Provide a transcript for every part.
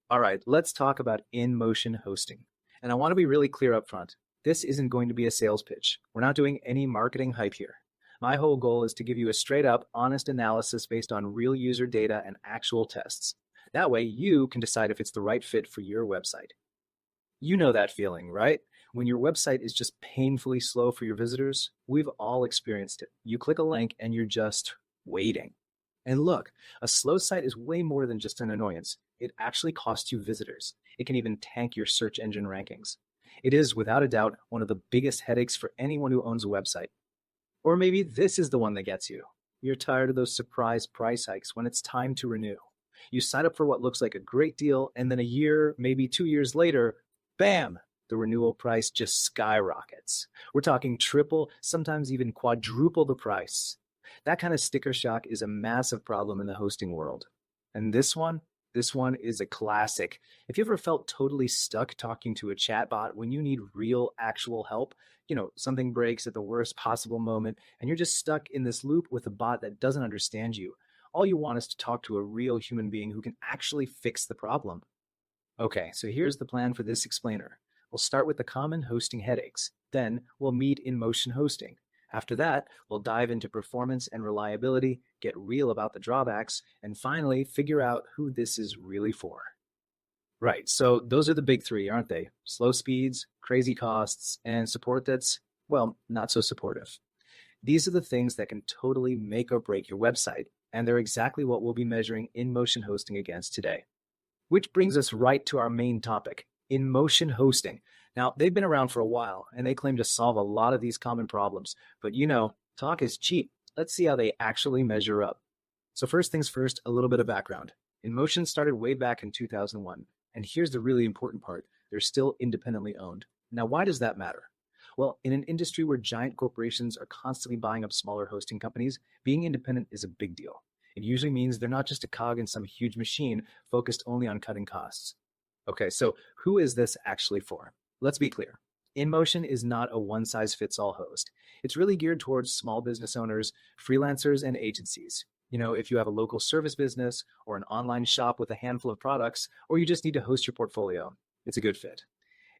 All right, let's talk about InMotion hosting. And I want to be really clear up front. This isn't going to be a sales pitch. We're not doing any marketing hype here. My whole goal is to give you a straight up, honest analysis based on real user data and actual tests. That way, you can decide if it's the right fit for your website. You know that feeling, right? When your website is just painfully slow for your visitors, we've all experienced it. You click a link and you're just waiting. And look, a slow site is way more than just an annoyance. It actually costs you visitors. It can even tank your search engine rankings. It is, without a doubt, one of the biggest headaches for anyone who owns a website. Or maybe this is the one that gets you. You're tired of those surprise price hikes when it's time to renew. You sign up for what looks like a great deal, and then a year, maybe 2 years later, bam, the renewal price just skyrockets. We're talking triple, sometimes even quadruple the price. That kind of sticker shock is a massive problem in the hosting world. And this one is a classic. If you ever felt totally stuck talking to a chatbot when you need real actual help, something breaks at the worst possible moment and you're just stuck in this loop with a bot that doesn't understand you. All you want is to talk to a real human being who can actually fix the problem. Okay, so here's the plan for this explainer. We'll start with the common hosting headaches. Then we'll meet InMotion hosting. After that, we'll dive into performance and reliability, get real about the drawbacks, and finally figure out who this is really for. Right, so those are the big three, aren't they? Slow speeds, crazy costs, and support that's, well, not so supportive. These are the things that can totally make or break your website, and they're exactly what we'll be measuring InMotion hosting against today. Which brings us right to our main topic, InMotion hosting. Now, they've been around for a while, and they claim to solve a lot of these common problems. But talk is cheap. Let's see how they actually measure up. So first things first, a little bit of background. InMotion started way back in 2001. And here's the really important part. They're still independently owned. Now, why does that matter? Well, in an industry where giant corporations are constantly buying up smaller hosting companies, being independent is a big deal. It usually means they're not just a cog in some huge machine focused only on cutting costs. Okay, so who is this actually for? Let's be clear. InMotion is not a one-size-fits-all host. It's really geared towards small business owners, freelancers, and agencies. If you have a local service business or an online shop with a handful of products, or you just need to host your portfolio, it's a good fit.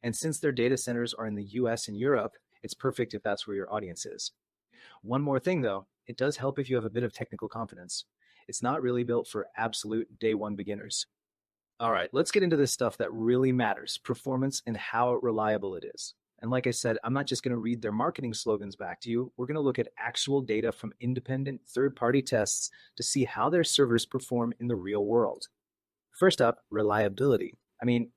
And since their data centers are in the US and Europe, it's perfect if that's where your audience is. One more thing though, it does help if you have a bit of technical confidence. It's not really built for absolute day one beginners. All right, let's get into this stuff that really matters, performance and how reliable it is. And like I said, I'm not just going to read their marketing slogans back to you. We're going to look at actual data from independent third-party tests to see how their servers perform in the real world. First up, reliability.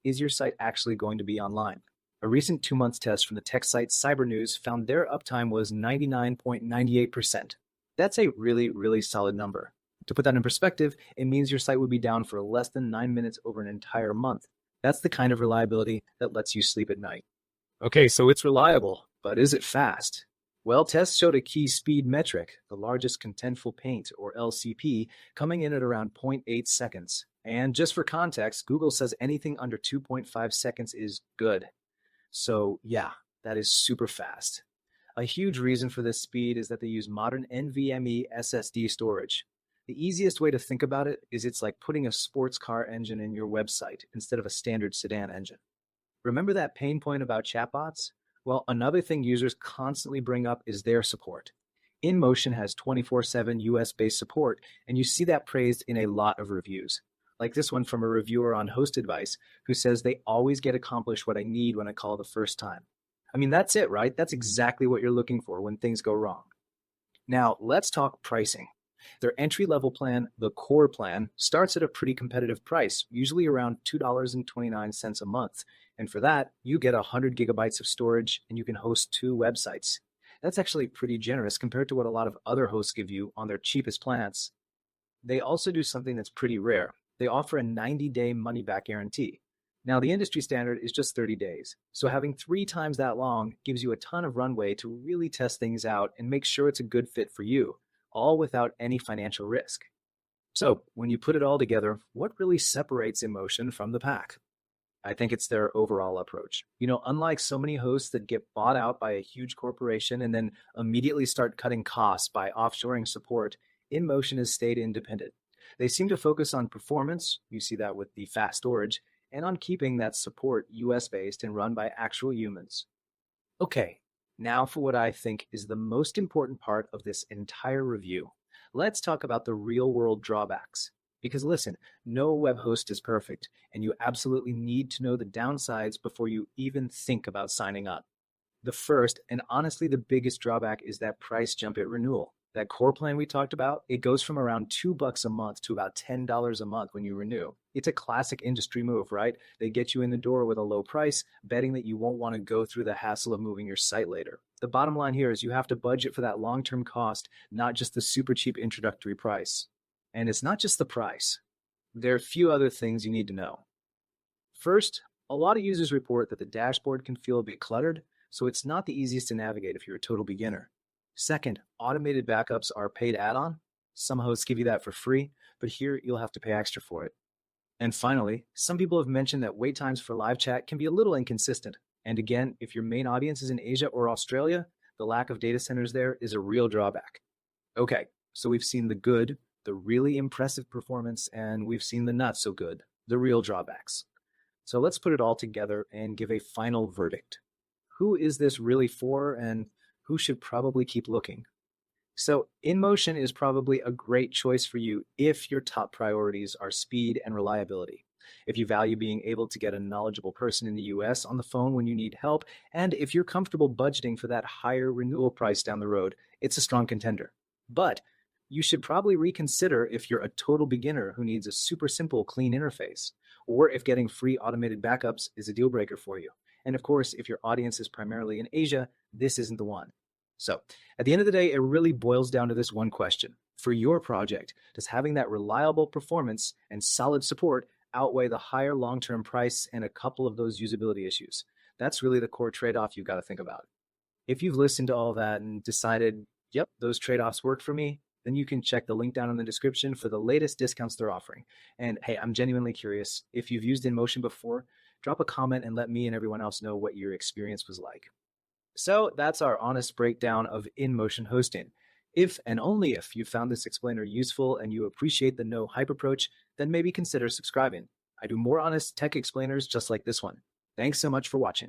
Is your site actually going to be online? A recent 2 month test from the tech site Cybernews found their uptime was 99.98%. That's a really, really solid number. To put that in perspective, it means your site would be down for less than 9 minutes over an entire month. That's the kind of reliability that lets you sleep at night. Okay, so it's reliable, but is it fast? Well, tests showed a key speed metric, the largest contentful paint, or LCP, coming in at around zero point 0.8 seconds. And just for context, Google says anything under 2.5 seconds is good. So yeah, that is super fast. A huge reason for this speed is that they use modern NVMe SSD storage. The easiest way to think about it is it's like putting a sports car engine in your website instead of a standard sedan engine. Remember that pain point about chatbots? Well, another thing users constantly bring up is their support. InMotion has 24/7 US-based support, and you see that praised in a lot of reviews. Like this one from a reviewer on Host Advice who says they always get accomplished what I need when I call the first time. That's it, right? That's exactly what you're looking for when things go wrong. Now, let's talk pricing. Their entry-level plan, the Core plan, starts at a pretty competitive price, usually around $2.29 a month. And for that, you get 100 gigabytes of storage and you can host 2 websites. That's actually pretty generous compared to what a lot of other hosts give you on their cheapest plans. They also do something that's pretty rare. They offer a 90-day money-back guarantee. Now, the industry standard is just 30 days, so having 3 times that long gives you a ton of runway to really test things out and make sure it's a good fit for you, all without any financial risk. So, when you put it all together, what really separates InMotion from the pack? I think it's their overall approach. Unlike so many hosts that get bought out by a huge corporation and then immediately start cutting costs by offshoring support, InMotion has stayed independent. They seem to focus on performance, you see that with the fast storage, and on keeping that support US based and run by actual humans. Okay, now for what I think is the most important part of this entire review. Let's talk about the real world drawbacks. Because listen, no web host is perfect, and you absolutely need to know the downsides before you even think about signing up. The first, and honestly the biggest drawback, is that price jump at renewal. That core plan we talked about, it goes from around $2 a month to about $10 a month when you renew. It's a classic industry move, right? They get you in the door with a low price, betting that you won't want to go through the hassle of moving your site later. The bottom line here is you have to budget for that long-term cost, not just the super cheap introductory price. And it's not just the price. There are a few other things you need to know. First, a lot of users report that the dashboard can feel a bit cluttered, so it's not the easiest to navigate if you're a total beginner. Second, automated backups are a paid add-on. Some hosts give you that for free, but here you'll have to pay extra for it. And finally, some people have mentioned that wait times for live chat can be a little inconsistent. And again, if your main audience is in Asia or Australia, the lack of data centers there is a real drawback. Okay, so we've seen the good, the really impressive performance, and we've seen the not so good, the real drawbacks. So let's put it all together and give a final verdict. Who is this really for, and who should probably keep looking? So InMotion is probably a great choice for you if your top priorities are speed and reliability. If you value being able to get a knowledgeable person in the US on the phone when you need help, and if you're comfortable budgeting for that higher renewal price down the road, it's a strong contender. But you should probably reconsider if you're a total beginner who needs a super simple, clean interface, or if getting free automated backups is a deal breaker for you. And of course, if your audience is primarily in Asia, this isn't the one. So at the end of the day, it really boils down to this one question. For your project, does having that reliable performance and solid support outweigh the higher long-term price and a couple of those usability issues? That's really the core trade-off you've got to think about. If you've listened to all that and decided, yep, those trade-offs work for me, then you can check the link down in the description for the latest discounts they're offering. And hey, I'm genuinely curious. If you've used InMotion before, drop a comment and let me and everyone else know what your experience was like. So that's our honest breakdown of InMotion hosting. If and only if you found this explainer useful and you appreciate the no hype approach, then maybe consider subscribing. I do more honest tech explainers just like this one. Thanks so much for watching.